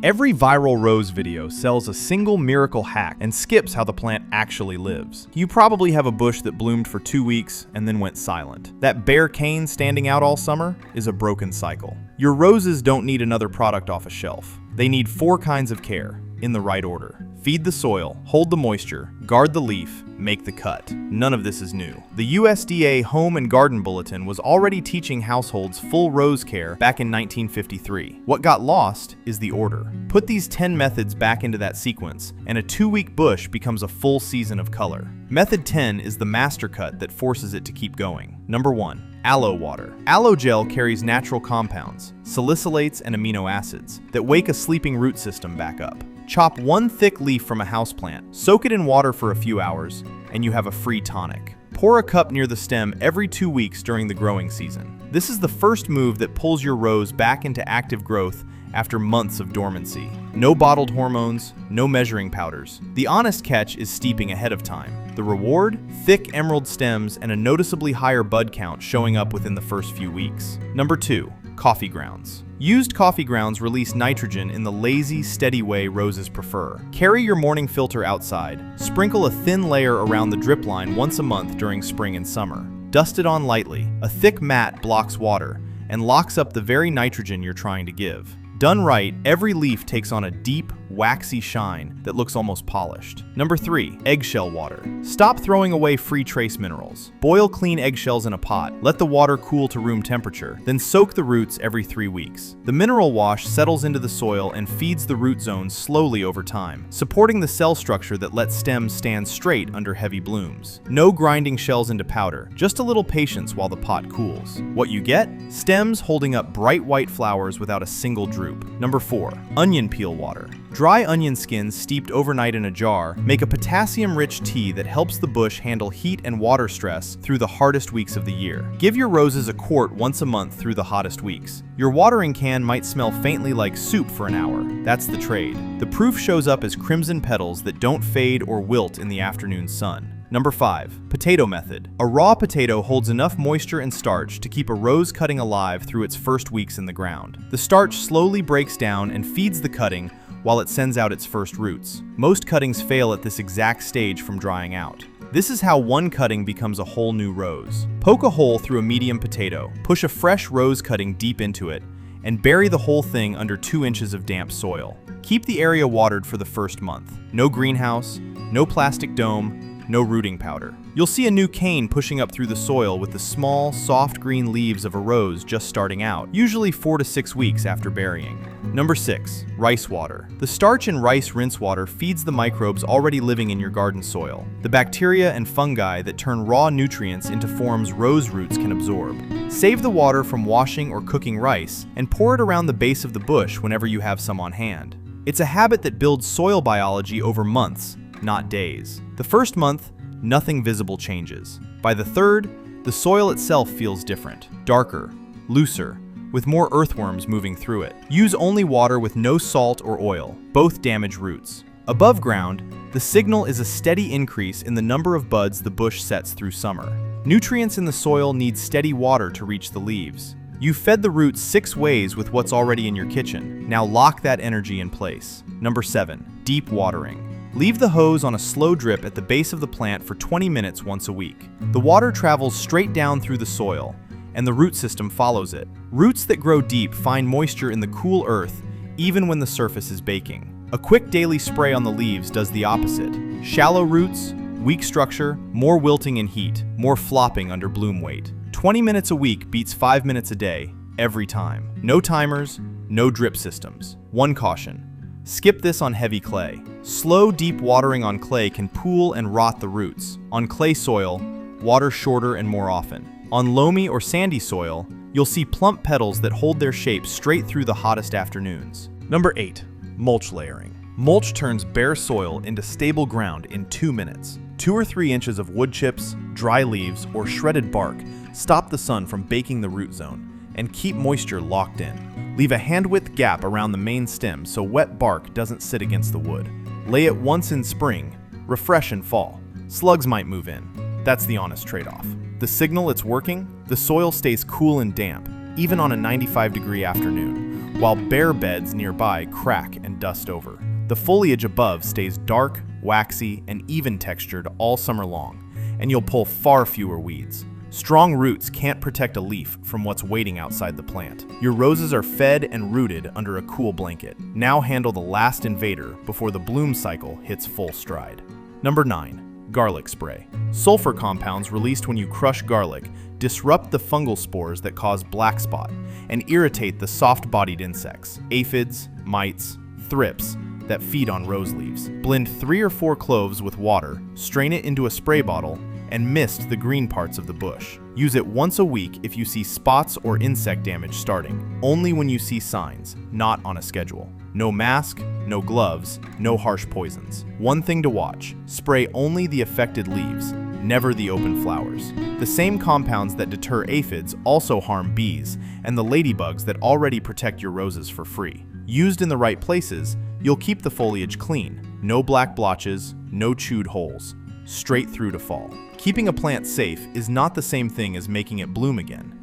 Every viral rose video sells a single miracle hack and skips how the plant actually lives. You probably have a bush that bloomed for 2 weeks and then went silent. That bare cane standing out all summer is a broken cycle. Your roses don't need another product off a shelf. They need 4 kinds of care, in the right order. Feed the soil, hold the moisture, guard the leaf, make the cut. None of this is new. The USDA Home and Garden Bulletin was already teaching households full rose care back in 1953. What got lost is the order. Put these 10 methods back into that sequence, and a 2-week bush becomes a full season of color. Method 10 is the master cut that forces it to keep going. Number 1. Aloe water. Aloe gel carries natural compounds, salicylates and amino acids, that wake a sleeping root system back up. Chop 1 thick leaf from a houseplant, soak it in water for a few hours, and you have a free tonic. Pour a cup near the stem every 2 weeks during the growing season. This is the first move that pulls your rose back into active growth after months of dormancy. No bottled hormones, no measuring powders. The honest catch is steeping ahead of time. The reward? Thick emerald stems and a noticeably higher bud count showing up within the first few weeks. Number 2. Coffee grounds. Used coffee grounds release nitrogen in the lazy, steady way roses prefer. Carry your morning filter outside. Sprinkle a thin layer around the drip line once a month during spring and summer. Dust it on lightly. A thick mat blocks water and locks up the very nitrogen you're trying to give. Done right, every leaf takes on a deep, waxy shine that looks almost polished. Number 3. Eggshell water. Stop throwing away free trace minerals. Boil clean eggshells in a pot, let the water cool to room temperature, then soak the roots every 3 weeks. The mineral wash settles into the soil and feeds the root zones slowly over time, supporting the cell structure that lets stems stand straight under heavy blooms. No grinding shells into powder, just a little patience while the pot cools. What you get? Stems holding up bright white flowers without a single droop. Number 4. Onion peel water. Dry onion skins steeped overnight in a jar make a potassium-rich tea that helps the bush handle heat and water stress through the hardest weeks of the year. Give your roses a quart once a month through the hottest weeks. Your watering can might smell faintly like soup for an hour. That's the trade. The proof shows up as crimson petals that don't fade or wilt in the afternoon sun. Number 5. Potato method. A raw potato holds enough moisture and starch to keep a rose cutting alive through its first weeks in the ground. The starch slowly breaks down and feeds the cutting while it sends out its first roots. Most cuttings fail at this exact stage from drying out. This is how one cutting becomes a whole new rose. Poke a hole through a medium potato, push a fresh rose cutting deep into it, and bury the whole thing under 2 inches of damp soil. Keep the area watered for the first month. No greenhouse, no plastic dome, no rooting powder. You'll see a new cane pushing up through the soil with the small, soft green leaves of a rose just starting out, usually 4 to 6 weeks after burying. Number 6. Rice water. The starch in rice rinse water feeds the microbes already living in your garden soil, the bacteria and fungi that turn raw nutrients into forms rose roots can absorb. Save the water from washing or cooking rice and pour it around the base of the bush whenever you have some on hand. It's a habit that builds soil biology over months, not days. The first month, nothing visible changes. By the third, the soil itself feels different, darker, looser, with more earthworms moving through it. Use only water with no salt or oil. Both damage roots. Above ground, the signal is a steady increase in the number of buds the bush sets through summer. Nutrients in the soil need steady water to reach the leaves. You fed the roots 6 ways with what's already in your kitchen. Now lock that energy in place. Number 7. Deep watering. Leave the hose on a slow drip at the base of the plant for 20 minutes once a week. The water travels straight down through the soil, and the root system follows it. Roots that grow deep find moisture in the cool earth, even when the surface is baking. A quick daily spray on the leaves does the opposite. Shallow roots, weak structure, more wilting in heat, more flopping under bloom weight. 20 minutes a week beats 5 minutes a day, every time. No timers, no drip systems. One caution. Skip this on heavy clay. Slow, deep watering on clay can pool and rot the roots. On clay soil, water shorter and more often. On loamy or sandy soil, you'll see plump petals that hold their shape straight through the hottest afternoons. Number 8. Mulch layering. Mulch turns bare soil into stable ground in 2 minutes. 2 or 3 inches of wood chips, dry leaves, or shredded bark stop the sun from baking the root zone and keep moisture locked in. Leave a hand-width gap around the main stem so wet bark doesn't sit against the wood. Lay it once in spring, refresh in fall. Slugs might move in. That's the honest trade-off. The signal it's working? The soil stays cool and damp, even on a 95-degree afternoon, while bare beds nearby crack and dust over. The foliage above stays dark, waxy, and even textured all summer long, and you'll pull far fewer weeds. Strong roots can't protect a leaf from what's waiting outside the plant. Your roses are fed and rooted under a cool blanket. Now handle the last invader before the bloom cycle hits full stride. Number 9. Garlic spray. Sulfur compounds released when you crush garlic disrupt the fungal spores that cause black spot and irritate the soft-bodied insects, aphids, mites, thrips, that feed on rose leaves. Blend 3 or 4 cloves with water, strain it into a spray bottle, and mist the green parts of the bush. Use it once a week if you see spots or insect damage starting, only when you see signs, not on a schedule. No mask, no gloves, no harsh poisons. One thing to watch, spray only the affected leaves, never the open flowers. The same compounds that deter aphids also harm bees and the ladybugs that already protect your roses for free. Used in the right places, you'll keep the foliage clean. No black blotches, no chewed holes. Straight through to fall. Keeping a plant safe is not the same thing as making it bloom again.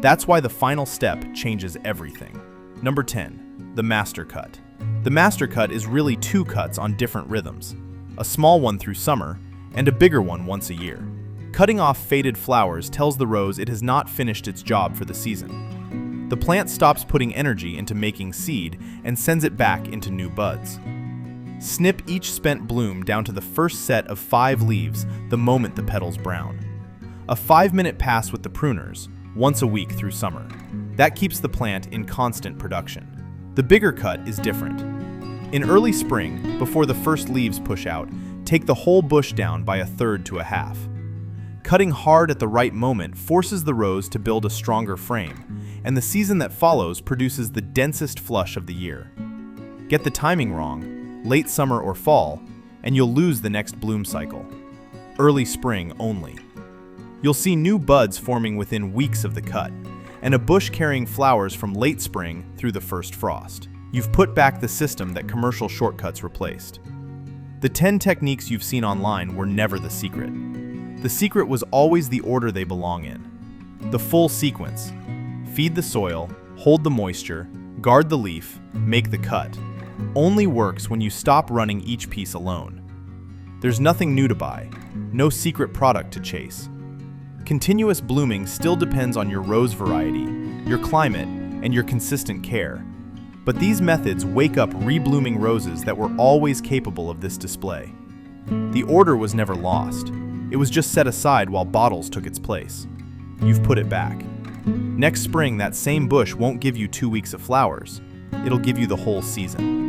That's why the final step changes everything. Number 10. The master cut. The master cut is really 2 cuts on different rhythms. A small one through summer, and a bigger one once a year. Cutting off faded flowers tells the rose it has not finished its job for the season. The plant stops putting energy into making seed and sends it back into new buds. Snip each spent bloom down to the first set of 5 leaves the moment the petals brown. A 5-minute pass with the pruners, once a week through summer. That keeps the plant in constant production. The bigger cut is different. In early spring, before the first leaves push out, take the whole bush down by 1/3 to 1/2. Cutting hard at the right moment forces the rose to build a stronger frame, and the season that follows produces the densest flush of the year. Get the timing wrong, late summer or fall, and you'll lose the next bloom cycle. Early spring only. You'll see new buds forming within weeks of the cut, and a bush carrying flowers from late spring through the first frost. You've put back the system that commercial shortcuts replaced. The 10 techniques you've seen online were never the secret. The secret was always the order they belong in. The full sequence. Feed the soil, hold the moisture, guard the leaf, make the cut. Only works when you stop running each piece alone. There's nothing new to buy, no secret product to chase. Continuous blooming still depends on your rose variety, your climate, and your consistent care. But these methods wake up reblooming roses that were always capable of this display. The order was never lost. It was just set aside while bottles took its place. You've put it back. Next spring, that same bush won't give you 2 weeks of flowers. It'll give you the whole season.